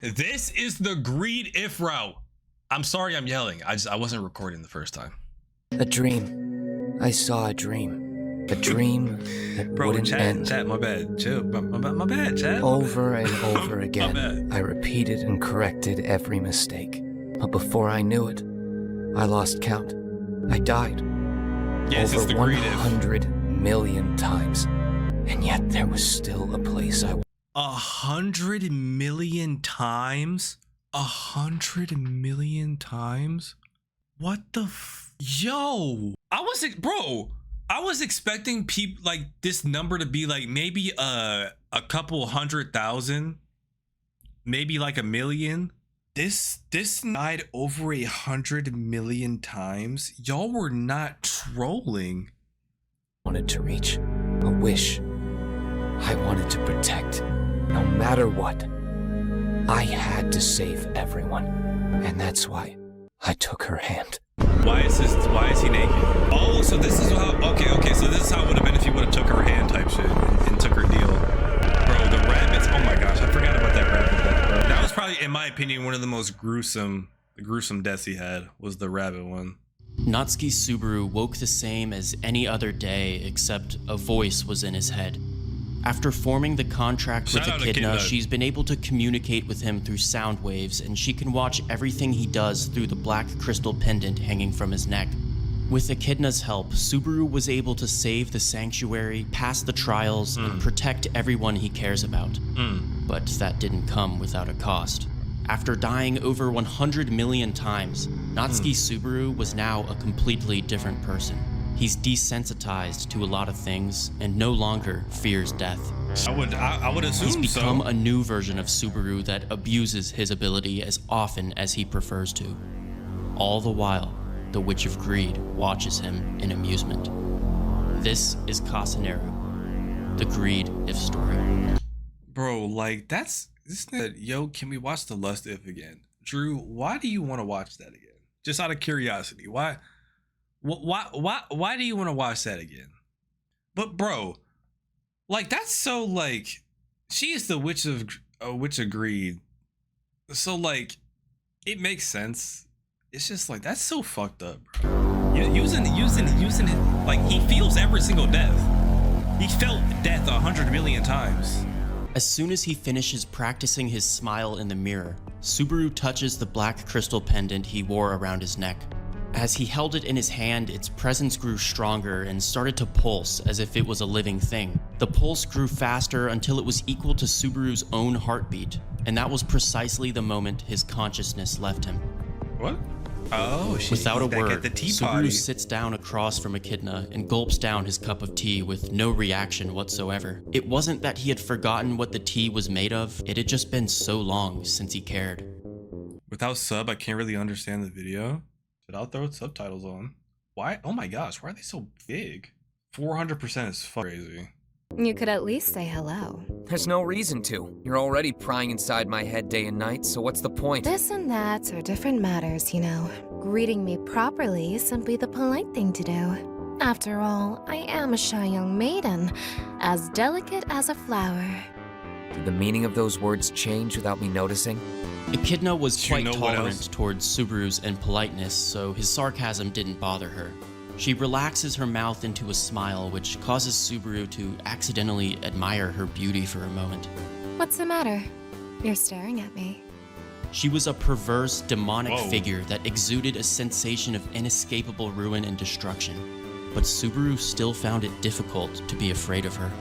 This is the greed if route. I'm sorry I'm yelling. I wasn't recording the first time. A dream. I saw a dream. A dream that wouldn't end. Chat, my bad. Chill. My bad, chat. Over and over again, I repeated and corrected every mistake. But before I knew it, I lost count. I died. Yes, over it's the greed if. 100 million times. And yet there was still a place I 100 million times? 100 million times? What the yo? I was expecting people like this number to be like maybe a couple 100,000, maybe like 1 million. This died over 100 million times. Y'all were not trolling. wanted to reach. A wish. I wanted to protect. No matter what. I had to save everyone. And that's why I took her hand. Why is he naked? Oh, so this is how, okay, so this is how it would have been if you would have took her hand type shit and took her deal. Bro, the rabbits, oh my gosh, I forgot about that rabbit death, bro. That was probably, in my opinion, one of the most gruesome deaths he had, was the rabbit one. Natsuki's Subaru woke the same as any other day, except a voice was in his head. After forming the contract with Echidna, she's been able to communicate with him through sound waves, and she can watch everything he does through the black crystal pendant hanging from his neck. With Echidna's help, Subaru was able to save the sanctuary, pass the trials, and protect everyone he cares about. But that didn't come without a cost. After dying over 100 million times, Natsuki Subaru was now a completely different person. He's desensitized to a lot of things and no longer fears death. I would assume He's become a new version of Subaru that abuses his ability as often as he prefers to. All the while, the Witch of Greed watches him in amusement. This is Casanero, the Greed If story. Bro, like yo, can we watch the Lust If again? Drew, why do you want to watch that again? Just out of curiosity, why do you want to watch that again? But bro, like that's so like, she is the witch of greed. So like, it makes sense. It's just like, that's so fucked up, bro. Using it, like he feels every single death. He felt death 100 million times. As soon as he finishes practicing his smile in the mirror, Subaru touches the black crystal pendant he wore around his neck. As he held it in his hand, its presence grew stronger and started to pulse as if it was a living thing. The pulse grew faster until it was equal to Subaru's own heartbeat, and that was precisely the moment his consciousness left him. What? Oh, without a word, Subaru sits down across from Echidna and gulps down his cup of tea with no reaction whatsoever. It wasn't that he had forgotten what the tea was made of, it had just been so long since he cared. Without sub, I can't really understand the video. I'll throw subtitles on. Why? Oh my gosh, why are they so big? 400% is crazy. You could at least say hello. There's no reason to. You're already prying inside my head day and night, so what's the point? This and that are different matters, you know. Greeting me properly is simply the polite thing to do. After all, I am a shy young maiden, as delicate as a flower. Did the meaning of those words change without me noticing? Echidna was quite tolerant towards Subaru's impoliteness, so his sarcasm didn't bother her. She relaxes her mouth into a smile, which causes Subaru to accidentally admire her beauty for a moment. What's the matter? You're staring at me. She was a perverse, demonic figure that exuded a sensation of inescapable ruin and destruction. But Subaru still found it difficult to be afraid of her.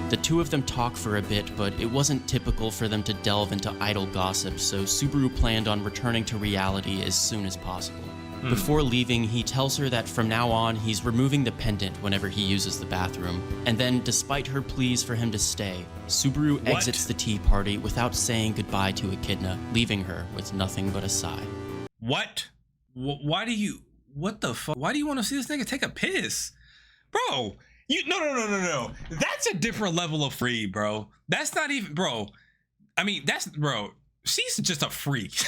The two of them talk for a bit, but it wasn't typical for them to delve into idle gossip, so Subaru planned on returning to reality as soon as possible. Before leaving, he tells her that from now on, he's removing the pendant whenever he uses the bathroom. And then, despite her pleas for him to stay, Subaru exits the tea party without saying goodbye to Echidna, leaving her with nothing but a sigh. What? What the fuck? Why do you want to see this nigga take a piss? Bro, no. That's a different level of free, bro. That's not even, bro. I mean, bro, she's just a freak.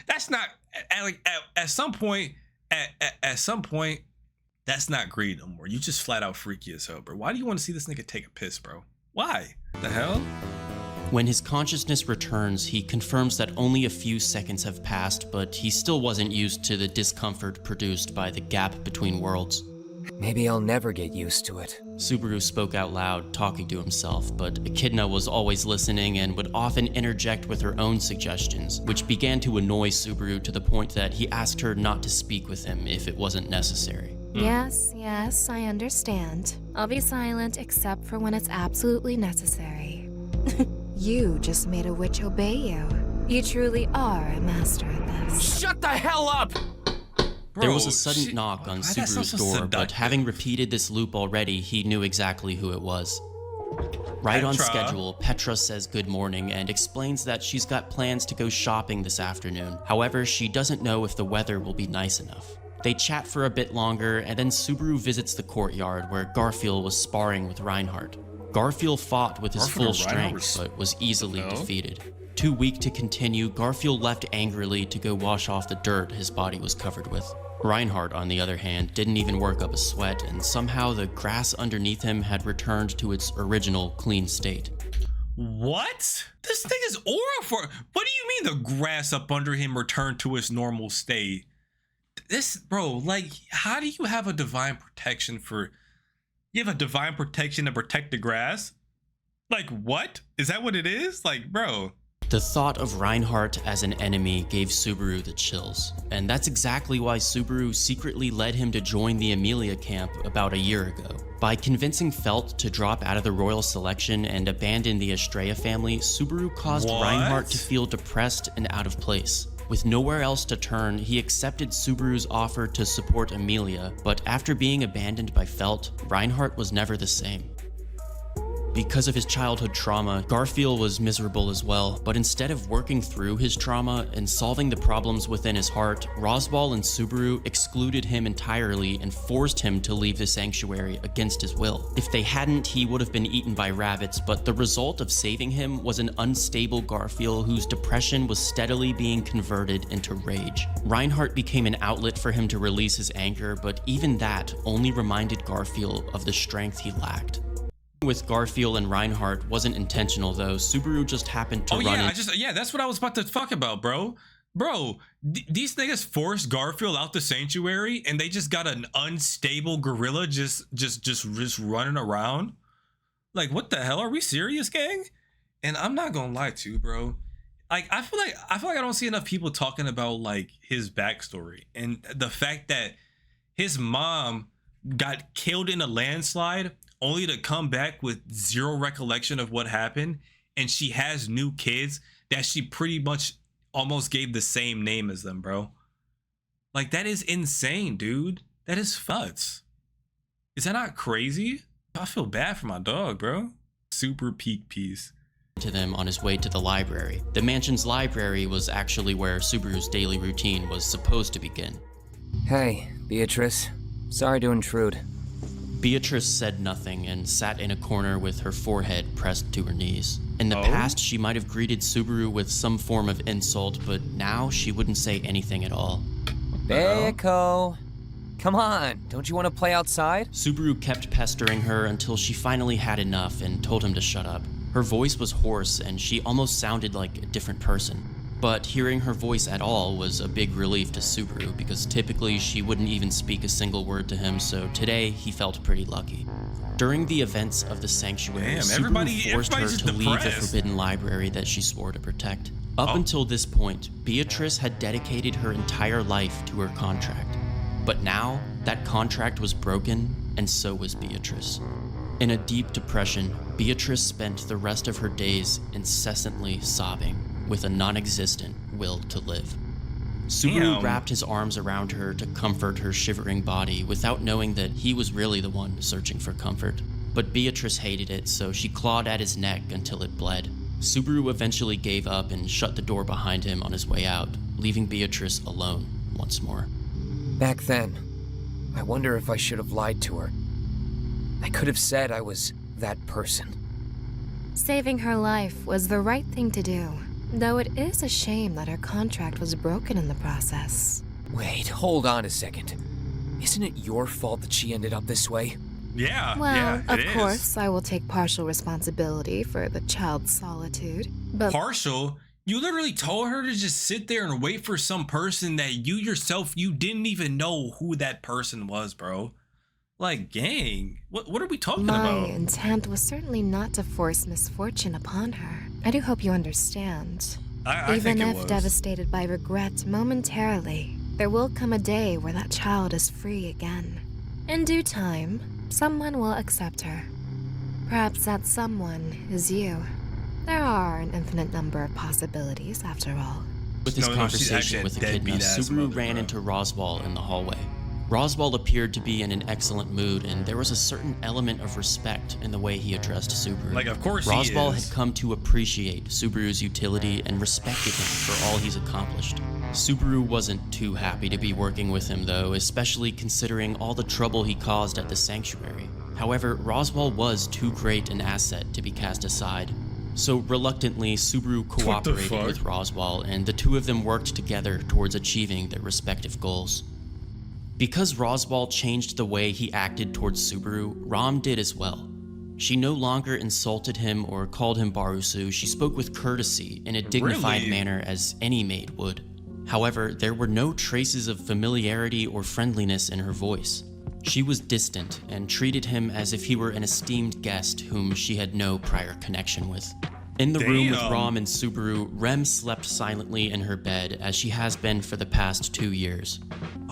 That's not, at some point, that's not greed no more. You just flat out freaky as hell, bro. Why do you want to see this nigga take a piss, bro? Why? The hell? When his consciousness returns, he confirms that only a few seconds have passed, but he still wasn't used to the discomfort produced by the gap between worlds. Maybe I'll never get used to it. Subaru spoke out loud, talking to himself, but Echidna was always listening and would often interject with her own suggestions, which began to annoy Subaru to the point that he asked her not to speak with him if it wasn't necessary. Yes, I understand. I'll be silent except for when it's absolutely necessary. You just made a witch obey you. You truly are a master at this. Shut the hell up! There was a sudden knock on Subaru's door, but having repeated this loop already, he knew exactly who it was. Right on schedule, Petra says good morning and explains that she's got plans to go shopping this afternoon. However, she doesn't know if the weather will be nice enough. They chat for a bit longer, and then Subaru visits the courtyard where Garfield was sparring with Reinhardt. Garfield fought with his full strength, but was easily defeated. Too weak to continue, Garfield left angrily to go wash off the dirt his body was covered with. Reinhardt, on the other hand, didn't even work up a sweat, and somehow the grass underneath him had returned to its original clean state. What? This thing is aura for. What do you mean the grass up under him returned to its normal state? This, bro, like, how do you have a divine protection for. You have a divine protection to protect the grass? Like, what? Is that what it is? Like, bro. The thought of Reinhardt as an enemy gave Subaru the chills, and that's exactly why Subaru secretly led him to join the Amelia camp about a year ago. By convincing Felt to drop out of the royal selection and abandon the Estrella family, Subaru caused Reinhardt to feel depressed and out of place. With nowhere else to turn, he accepted Subaru's offer to support Amelia, but after being abandoned by Felt, Reinhardt was never the same. Because of his childhood trauma, Garfield was miserable as well, but instead of working through his trauma and solving the problems within his heart, Roswaal and Subaru excluded him entirely and forced him to leave the sanctuary against his will. If they hadn't, he would have been eaten by rabbits, but the result of saving him was an unstable Garfield whose depression was steadily being converted into rage. Reinhardt became an outlet for him to release his anger, but even that only reminded Garfield of the strength he lacked. With Garfield and Reinhardt wasn't intentional though. Subaru just happened to run that's what I was about to talk about, bro. These niggas forced Garfield out the sanctuary and they just got an unstable gorilla just running around. Like, what the hell? Are we serious, gang? And I'm not gonna lie to you, bro. Like, I feel like I don't see enough people talking about like his backstory and the fact that his mom got killed in a landslide only to come back with zero recollection of what happened, and she has new kids that she pretty much almost gave the same name as them, bro. Like, that is insane, dude. That is futs. Is that not crazy? I feel bad for my dog, bro. Super peak piece. To them on his way to the library. The mansion's library was actually where Subaru's daily routine was supposed to begin. Hey, Beatrice. Sorry to intrude. Beatrice said nothing and sat in a corner with her forehead pressed to her knees. In the past, she might have greeted Subaru with some form of insult, but now she wouldn't say anything at all. Beiko, come on, don't you want to play outside? Subaru kept pestering her until she finally had enough and told him to shut up. Her voice was hoarse and she almost sounded like a different person. But hearing her voice at all was a big relief to Subaru because typically she wouldn't even speak a single word to him, so today he felt pretty lucky. During the events of the sanctuary, Subaru forced her to leave the forbidden library that she swore to protect. Up until this point, Beatrice had dedicated her entire life to her contract. But now, that contract was broken, and so was Beatrice. In a deep depression, Beatrice spent the rest of her days incessantly sobbing, with a non-existent will to live. Subaru wrapped his arms around her to comfort her shivering body without knowing that he was really the one searching for comfort. But Beatrice hated it, so she clawed at his neck until it bled. Subaru eventually gave up and shut the door behind him on his way out, leaving Beatrice alone once more. Back then, I wonder if I should have lied to her. I could have said I was that person. Saving her life was the right thing to do. Though it is a shame that her contract was broken in the process. Wait, hold on a second. Isn't it your fault that she ended up this way? Yeah, Well, yeah, of it is. course, I will take partial responsibility for the child's solitude, but Partial? You literally told her to just sit there and wait for some person that you yourself, you didn't even know who that person was, bro. Like, gang, what are we talking my about? intent was certainly not to force misfortune upon her. I do hope you understand. I Even think it if was. devastated by regret momentarily, there will come a day where that child is free again. In due time, someone will accept her. Perhaps that someone is you. There are an infinite number of possibilities, after all. With this No, she's actually conversation a with Echidna, deadbeat-ass Subaru mother, ran bro. into Roswaal in the hallway. Roswaal appeared to be in an excellent mood, and there was a certain element of respect in the way he addressed Subaru. Like, of course he Roswaal is. had come to appreciate Subaru's utility and respected him for all he's accomplished. Subaru wasn't too happy to be working with him though, especially considering all the trouble he caused at the sanctuary. However, Roswaal was too great an asset to be cast aside. So reluctantly, Subaru cooperated fuck? with Roswaal, and the two of them worked together towards achieving their respective goals. Because Roswaal changed the way he acted towards Subaru, Ram did as well. She no longer insulted him or called him Barusu, she spoke with courtesy in a dignified Really? manner as any maid would. However, there were no traces of familiarity or friendliness in her voice. She was distant and treated him as if he were an esteemed guest whom she had no prior connection with. In the room with Damn. Ram and Subaru, Rem slept silently in her bed as she has been for the past 2 years.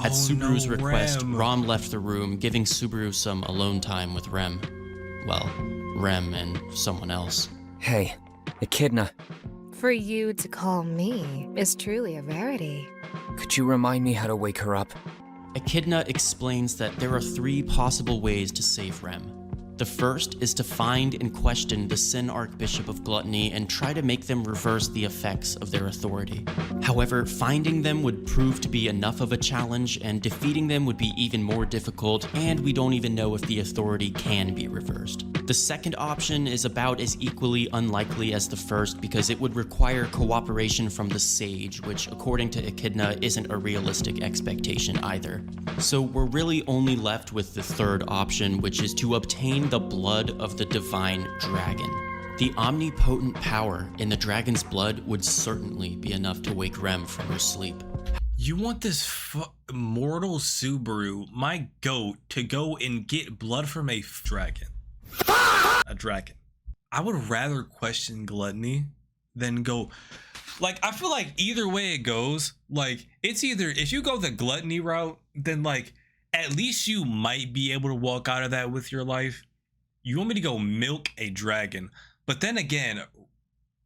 At Oh, Subaru's no, request, Rem. Ram left the room, giving Subaru some alone time with Rem. Well, Rem and someone else. Hey, Echidna, For you to call me is truly a rarity. could you remind me how to wake her up? Echidna explains that there are 3 possible ways to save Rem. The first is to find and question the Sin Archbishop of Gluttony and try to make them reverse the effects of their authority. However, finding them would prove to be enough of a challenge, and defeating them would be even more difficult, and we don't even know if the authority can be reversed. The second option is about as equally unlikely as the first because it would require cooperation from the Sage, which according to Echidna isn't a realistic expectation either. So we're really only left with the third option, which is to obtain the blood of the divine dragon. The omnipotent power in the dragon's blood would certainly be enough to wake Rem from her sleep. You want this mortal Subaru, my goat, to go and get blood from a dragon. A dragon. I would rather question gluttony than go. Like, I feel like either way it goes, like, it's either if you go the gluttony route, then like at least you might be able to walk out of that with your life. You want me to go milk a dragon, but then again,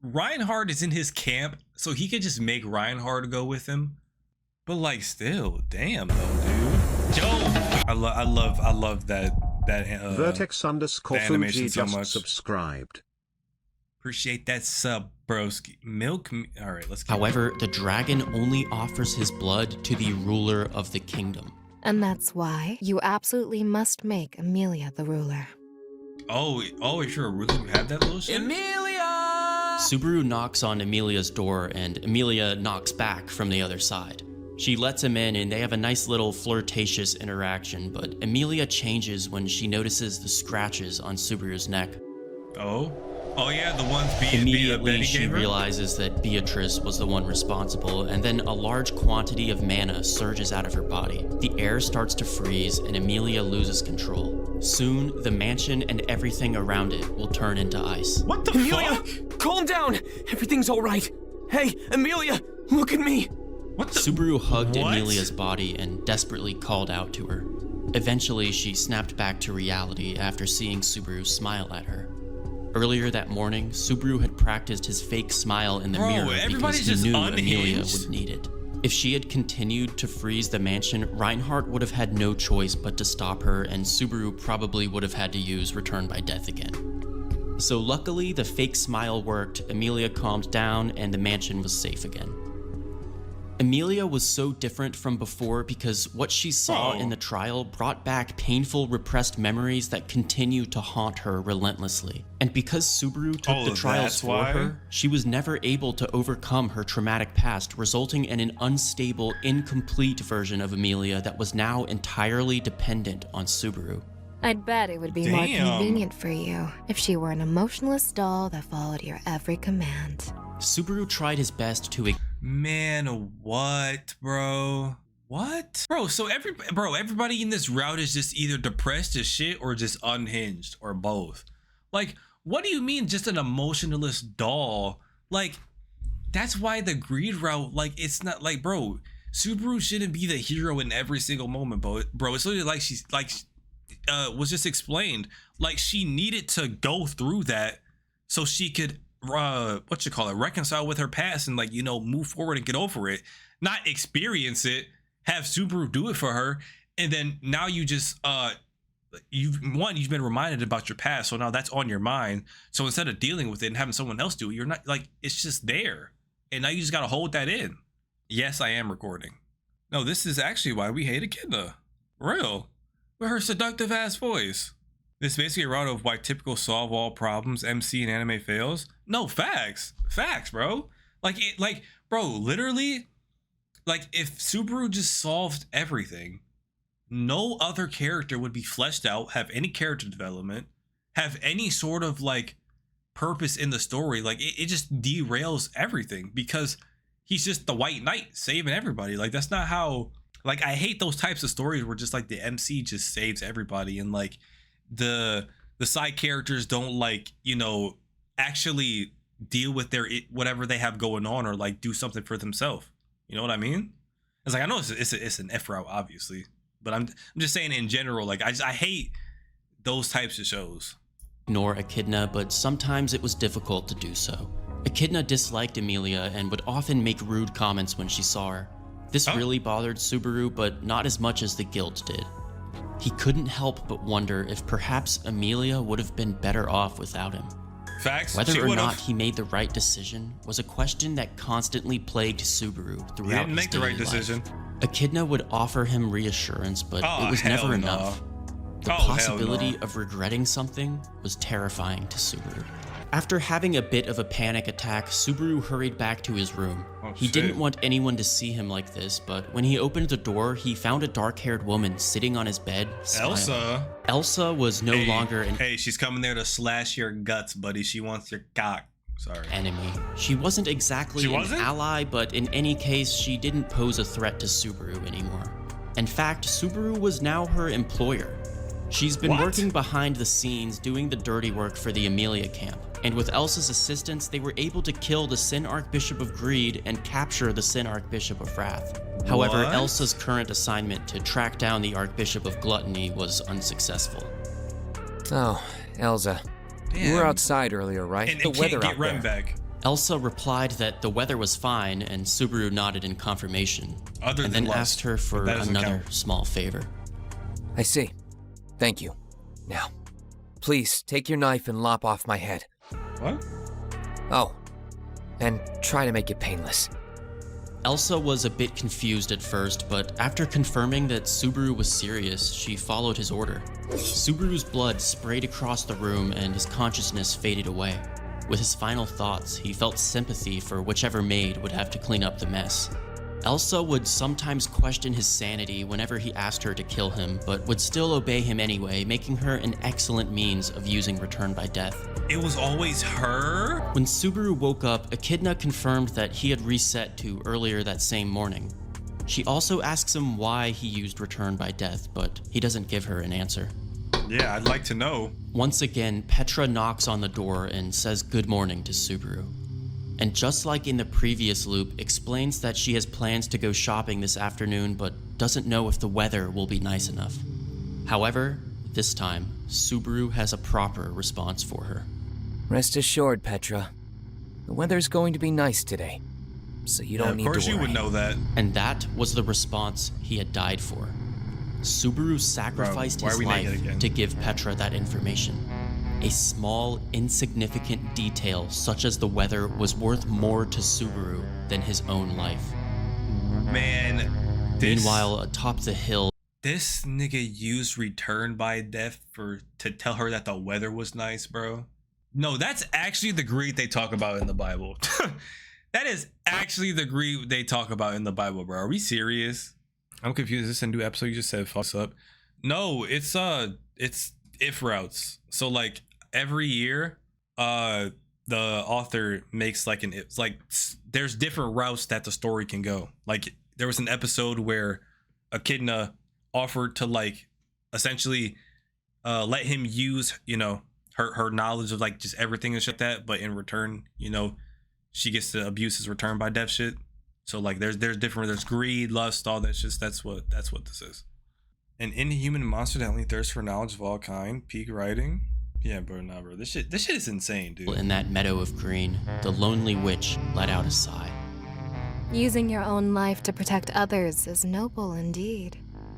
Reinhardt is in his camp, so he could just make Reinhardt go with him. But like, still, damn though, dude. Yo, I love that Vertex underscore the animation Fuji so just much. subscribed. Appreciate that sub, broski. Milk me. All right, let's. However, the dragon only offers his blood to the ruler of the kingdom. And that's why you absolutely must make Amelia the ruler. Oh, if you're a ruler, you have that little shit. Subaru knocks on Amelia's door, and Amelia knocks back from the other side. She lets him in, and they have a nice little flirtatious interaction, but Amelia changes when she notices the scratches on Subaru's neck. Oh yeah, the ones Immediately, Betty she gave her? realizes that Beatrice was the one responsible, and then a large quantity of mana surges out of her body. The air starts to freeze, and Amelia loses control. Soon, the mansion and everything around it will turn into ice. What the Amelia, fuck? calm down. Everything's all right. Hey, Amelia, look at me. What the? Subaru hugged What? Amelia's body and desperately called out to her. Eventually, she snapped back to reality after seeing Subaru smile at her. Earlier that morning, Subaru had practiced his fake smile in the Bro, mirror because everybody's he just knew Amelia unhinged. would need it. If she had continued to freeze the mansion, Reinhardt would have had no choice but to stop her, and Subaru probably would have had to use Return by Death again. So luckily, the fake smile worked, Amelia calmed down, and the mansion was safe again. Amelia was so different from before because what she saw Bro. in the trial brought back painful, repressed memories that continue to haunt her relentlessly. And because Subaru took Oh, the trials that's for why? her, she was never able to overcome her traumatic past, resulting in an unstable, incomplete version of Amelia that was now entirely dependent on Subaru. I'd bet it would be more Damn. convenient for you if she were an emotionless doll that followed your every command. Subaru tried his best to Man, what, bro? What? Bro, so everybody in this route is just either depressed as shit or just unhinged or both. Like, what do you mean just an emotionless doll? Like, that's why the greed route, like, it's not like, bro, Subaru shouldn't be the hero in every single moment, bro. It's literally like she's like was just explained, like she needed to go through that so she could reconcile with her past and, like, you know, move forward and get over it, not experience it, have Subaru do it for her, and then now you just you've been reminded about your past, so now that's on your mind. So instead of dealing with it and having someone else do it, you're not, like, it's just there, and now you just gotta hold that in. Yes, I am recording. No, this is actually why we hate Echidna. Real. With her seductive ass voice. This is basically a route of why typical solve all problems MC in anime fails. No, facts. Facts, bro. Bro, literally, like, if Subaru just solved everything, no other character would be fleshed out, have any character development, have any sort of, like, purpose in the story. Like, it just derails everything because he's just the white knight saving everybody. Like, that's not how, like, I hate those types of stories where just, like, the MC just saves everybody and, like, the side characters don't, like, you know, actually deal with their whatever they have going on or, like, do something for themselves. You know what I mean? It's like, I know it's an F route, obviously, but I'm just saying in general, like, I hate those types of shows. Ignore Echidna, but sometimes it was difficult to do so. Echidna disliked Amelia and would often make rude comments when she saw her. This really bothered Subaru, but not as much as the guilt did. He couldn't help but wonder if perhaps Amelia would have been better off without him. Facts. Whether or not he made the right decision was a question that constantly plagued Subaru throughout his daily life. He didn't make the right decision. Echidna would offer him reassurance, but it was never enough. The possibility of regretting something was terrifying to Subaru. After having a bit of a panic attack, Subaru hurried back to his room. He didn't want anyone to see him like this, but when he opened the door, he found a dark-haired woman sitting on his bed, smiling. Elsa was no longer an she's coming there to slash your guts, buddy. She wants your cock. Sorry. Enemy. She wasn't exactly an ally, but in any case, she didn't pose a threat to Subaru anymore. In fact, Subaru was now her employer. She's been working behind the scenes doing the dirty work for the Amelia camp, and with Elsa's assistance, they were able to kill the Sin Archbishop of Greed and capture the Sin Archbishop of Wrath. However, Elsa's current assignment to track down the Archbishop of Gluttony was unsuccessful. Oh, Elsa. Damn. You were outside earlier, right? And the weather can't get out there. back. Elsa replied that the weather was fine, and Subaru nodded in confirmation, and then asked her for another small favor. I see. Thank you. Now, please take your knife and lop off my head. What? Oh, and try to make it painless. Elsa was a bit confused at first, but after confirming that Subaru was serious, she followed his order. Subaru's blood sprayed across the room and his consciousness faded away. With his final thoughts, he felt sympathy for whichever maid would have to clean up the mess. Elsa would sometimes question his sanity whenever he asked her to kill him, but would still obey him anyway, making her an excellent means of using Return by Death. It was always her? When Subaru woke up, Echidna confirmed that he had reset to earlier that same morning. She also asks him why he used Return by Death, but he doesn't give her an answer. Yeah, I'd like to know. Once again, Petra knocks on the door and says good morning to Subaru. And just like in the previous loop, explains that she has plans to go shopping this afternoon, but doesn't know if the weather will be nice enough. However, this time, Subaru has a proper response for her. Rest assured, Petra. The weather's going to be nice today, so you don't need to worry. Of course you would know that. And that was the response he had died for. Subaru sacrificed his life to give Petra that information. A small, insignificant detail such as the weather was worth more to Subaru than his own life. Man, meanwhile, atop the hill, this nigga used Return by Death to tell her that the weather was nice, bro. No, that's actually the greed they talk about in the Bible. That is actually the greed they talk about in the Bible, bro. Are we serious? I'm confused. Is this a new episode? You just said fuss up. No, it's it's if routes. So like every year, the author makes like there's different routes that the story can go. Like there was an episode where Echidna offered to like essentially let him use, you know, her knowledge of like just everything and shit like that, but in return, you know, she gets to abuse his return by death shit. So like there's greed, lust, all that shit. That's what this is. An inhuman monster that only thirsts for knowledge of all kind. Peak writing. Yeah, bro, nah, bro. This shit is insane, dude. In that meadow of green, the lonely witch let out a sigh. Using your own life to protect others is noble indeed.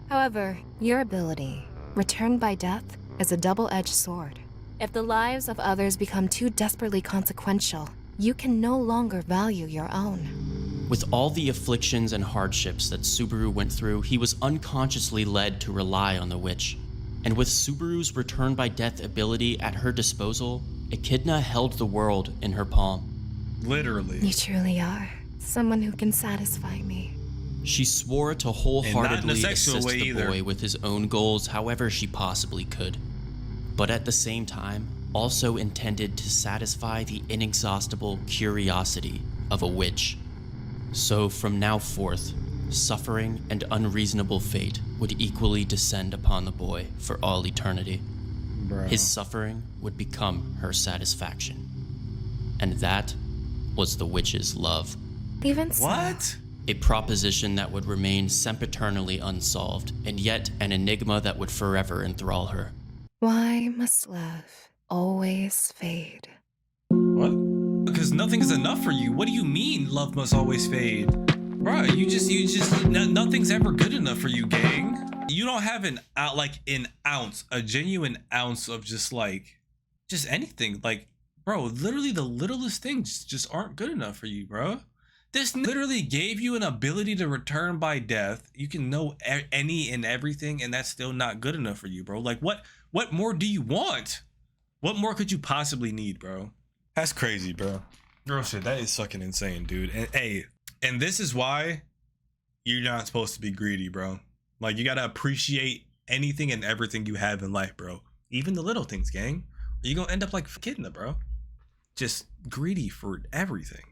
However, your ability, returned by death, is a double-edged sword. If the lives of others become too desperately consequential, you can no longer value your own. With all the afflictions and hardships that Subaru went through, he was unconsciously led to rely on the witch. And with Subaru's return by death ability at her disposal, Echidna held the world in her palm. Literally. You truly are someone who can satisfy me. She swore to wholeheartedly assist the either. boy with his own goals however she possibly could. But at the same time, also intended to satisfy the inexhaustible curiosity of a witch. So from now forth, suffering and unreasonable fate would equally descend upon the boy for all eternity. Bro. His suffering would become her satisfaction. And that was the witch's love. Even so. What? A proposition that would remain sempiternally unsolved, and yet an enigma that would forever enthrall her. Why must love always fade? What? Because nothing is enough for you. What do you mean love must always fade? Bro, you just nothing's ever good enough for you, gang. You don't have an ounce, a genuine ounce of just anything. Like, bro, literally the littlest things just aren't good enough for you, bro. This literally gave you an ability to return by death. You can know any and everything, and that's still not good enough for you, bro. Like, what more do you want? What more could you possibly need, bro? That's crazy, bro. Real shit, that is fucking insane, dude. And hey, and this is why you're not supposed to be greedy, bro. Like, you gotta appreciate anything and everything you have in life, bro. Even the little things, gang. You're gonna end up like Echidna, bro. Just greedy for everything.